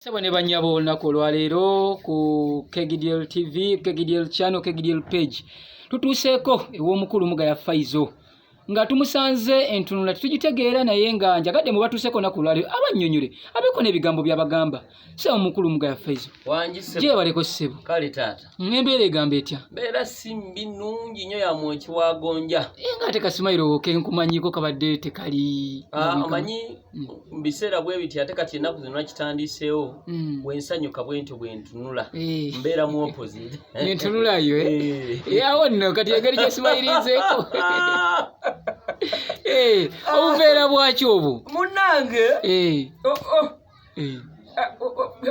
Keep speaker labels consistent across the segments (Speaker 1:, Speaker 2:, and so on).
Speaker 1: Sabone banyabo olunaku olwaleero ku KGDL TV, KGDL channel, KGDL page. Tutuuseeko ew'omukulu Mugaya Faizo. Nga tumusanze entunula tujitegeera naye nga njagadde mu batuuseeko naku olwaleero abannyonnyole abeeko n'ebigambo by'abagamba. Se omukulu Mugaya Faizo.
Speaker 2: Wanjise.
Speaker 1: Je baleko ssebo.
Speaker 2: Kale taata.
Speaker 1: Embeera egamba etya?
Speaker 2: Mbeera simbi nnungi nnyo ya mwoki wa gonja.
Speaker 1: Nga ate kasimayiro ke nkumanyiko kabadde tekali.
Speaker 2: Amanyi mbiseera bwe biti ate kati ennaku zino nakitandiiseewo bwensanyuka bwentyo bwentunula. Mbeera mu opposite.
Speaker 1: Nentunula yo awo nno kati engeri gyesimayirizeeko. Obuveera bwaki obwo?
Speaker 2: Munnange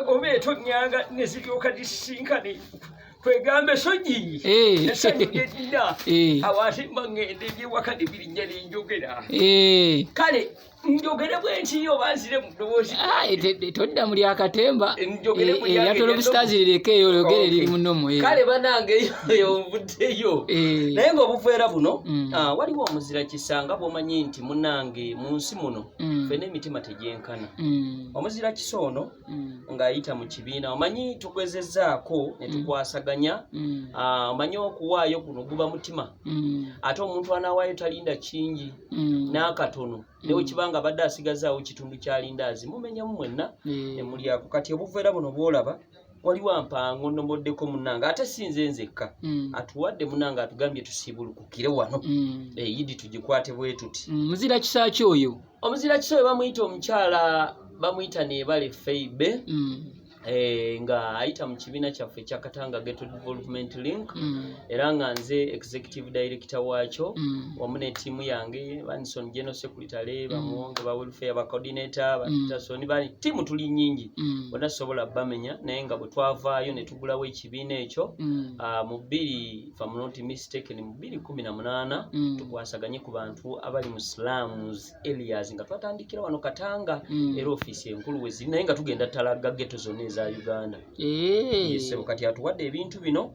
Speaker 2: obeeto nnyanga ne ziryoka zisinkane twegambe sogi esanyugedina awaate mbaŋŋende ebyewaka ne birinnya nenjogera kale njogere bwenti oba nzire mu ddoboozi
Speaker 1: todda muli akatemba eryatolo busitazirereko eyo oyogere liri mu nnomo
Speaker 2: kale banange eyo nvuddeyo naye ng'obuveera buno waliwo omuzira kisanga bw'omanyi nti munnange mu nsi muno ffe n'emitima tegyenkana omuzira kisa ono ng'ayita mu kibiina omanyi tugezezzaako ne tukwasaganya omanyi okuwaayo kuno guba mutima ate omuntu anaawaayo talinda kingi n'akatono newe kibanga badde asigazaawo kitundu kyalindaazi mumenyamu mwenna emuli ako kati obuveera buno bw'olaba waliwo ampango nnomoddeko munnange ate sinze nzekka atuwadde munnange atugambye tusiibulukukire wano yidi tugikwate bwe tuti
Speaker 1: muzira kisa ki oyo
Speaker 2: omuzira kisa oyo bamuyita omukyala bamuyita Neebale Feibe nga ayita mu kibiina kyaffe ekya Katanga Ghetto Development Link era nga nze executive director waakyo wamu ne ttiimu yange Vanison General Secretary bamuwonge ba welfare ba coordinator batasoni bali ttiimu tuli nnyingi bonna sobola bamenya naye nga bwe twavaayo ne tugulawo ekibiina ekyo mu 2 if I'm not mistaken mu 2018 tukwasaganye ku bantu abali mu slums areas nga twatandikira wano Katanga era office enkulu weziri naye nga tugenda talaga ghetto zone za Uganda. Yesebo kati atuwadde ebintu bino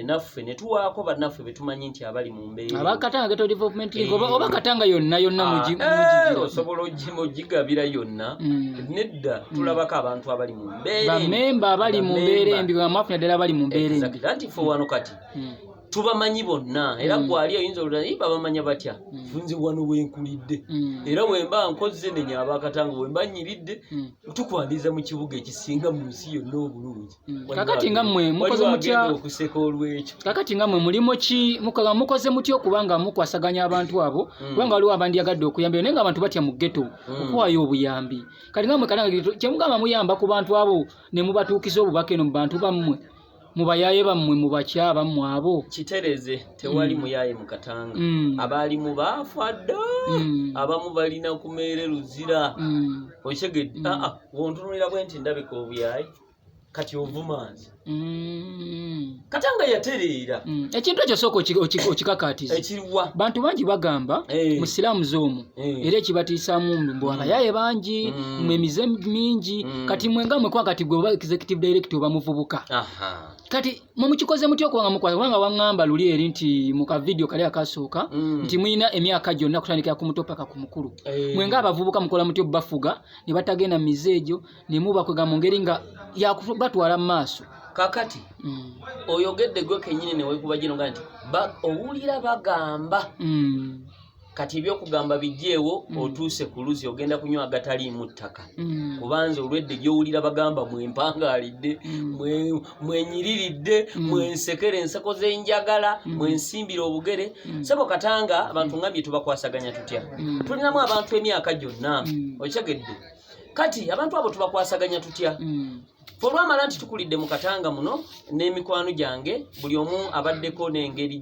Speaker 2: naffe ne tuwaako bannaffe betumanyi nti abali mu mbeera.
Speaker 1: Abakatanga Ghetto Development League oba Katanga yonna mugigira.
Speaker 2: Osobola ogigabira yonna. Nedda tulabako abantu abali mu mbeera.
Speaker 1: Bammemba abali mu mbeera embi bamafuna ddala abali mu mbeera embi.
Speaker 2: Kati ffe wano kati tubamanyi bonna era gwali oyinza olulala babamanya batya funze wano wenkulidde era wemba nkoze nenya abakatanga wemba nyiridde tukwandiza mu kibuga ekisinga mu nsi yonna obulungi
Speaker 1: kakati nga mmwe mukoze mutya
Speaker 2: okuseka olwekyo
Speaker 1: kakati nga mmwe mulimo ki mukoze mutya okubanga mukwasaganya abantu abo kubanga waliwo abandi yagadde okuyamba naye nga abantu batya mu ghetto okuwaayo obuyambi kati nga mmwe Katanga kyemugamba muyamba ku bantu abo ne mubatuukiza obubaka eno mu bantu bammwe mubayaye bammwe mubakya bammwe abo
Speaker 2: kitereze tewali muyaye mu Katanga abali mu baafadda abamu balina kumeere luzira okyegedde wontunulira bwenti ndabika obuyaye kati ovumanzi Katanga yatereera
Speaker 1: ekintu ekyo sooka okikakaatiza
Speaker 2: ekiriwa
Speaker 1: bantu bangi bagamba mu silaamuzi omwo era ekibatiisaamu mbu abayaye bangi mmwe emize mingi kati mwenga mwe kwa kati gwe executive director oba muvubuka kati mukikoze mutya okubanga mukwasa kubanga waŋŋamba luli eri nti mu kavidiyo kali akasooka nti muyina emyaka gyonna kutandikira ku muto paka ku mukulu mwenga abavubuka mukola mutya obubafuga ne batagenda mu mize egyo ne mubakwega mu ngeri nga yakubatwala mu maaso
Speaker 2: kakati oyogedde gwe kennyini ne weekuba gino nga nti owulira bagamba kati ebyokugamba bijjeewo otuuse ku luzi ogenda kunywa agataliimu ttaka kubanza olwedde gy'owulira bagamba mwempangaalidde mwenyiriridde mwensekere enseko z'enjagala mwensimbira obugere sebo Katanga abantu ngambye tubakwasaganya tutya tulinamu abantu emyaka gyonna okyegedde kati abantu abo tubakwasaganya tutya olwamala nti tukulidde mu Katanga muno n'emikwano gyange buli omu abaddeko n'engeri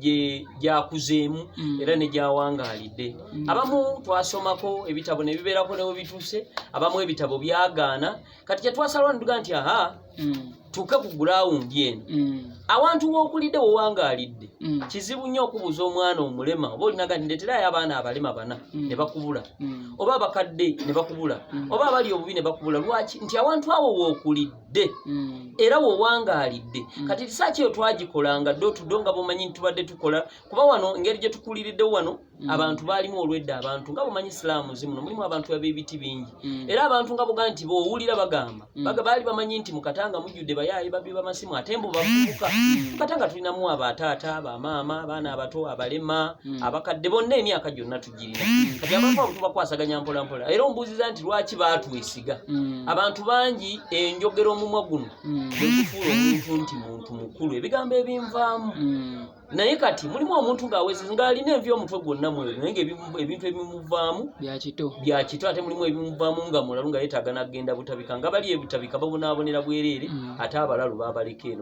Speaker 2: gyakuzeemu era ne gyawangaalidde abamu twasomako ebitabo ne bibeerako ne we bituuse abamu ebitabo byagaana kati kyetwasalwa netuga nti tuuke ku gulawundi eno awantu w'okulidde wowangaalidde kizibu nnyo okubuuza omwana omulema oba olinaga ndeeterayo abaana abalema bana ne bakubula oba abakadde ne bakubula oba abali obubi ne bakubula lwaki nti awantu awo w'okulidde wangalidde era wowangalidde kati research eyo twagikolanga ddo tudonga bomanyi tubadde tukola kuba wano ngeri gye tukuliriddeo wano abantu baalimu olwedde abantu nga bomanyi Islaamu muno mulimu abantu ab'ebiti bingi era abantu nga boga nti bowulira bagamba baali bamanyi nti mukatanga mujjudde bayaayi babbi b'amasimu ate mbu bavubuka mukatanga tulinamu abataata bamaama abaana abato abalema abakadde bonna emyaka gyonna tugirina kati abantu abo tubakwasaganya mpola mpola era ombuuziza nti lwaki baatwesiga abantu bangi enjogera omumwa guno bwegufuula omuntu nti muntu mukulu ebigambo ebinvaamu naye kati mulimu omuntu ng'awezeza ng'alina envi omutwe gwonna mweru naye ng'ebintu ebimuvaamu bya kito ate mulimu ebimuvaamu nga mulalu nga yeetaaga n'agenda butabika nga bali ebutabika babonaabonera bwereere ate abalalu baabaleka eno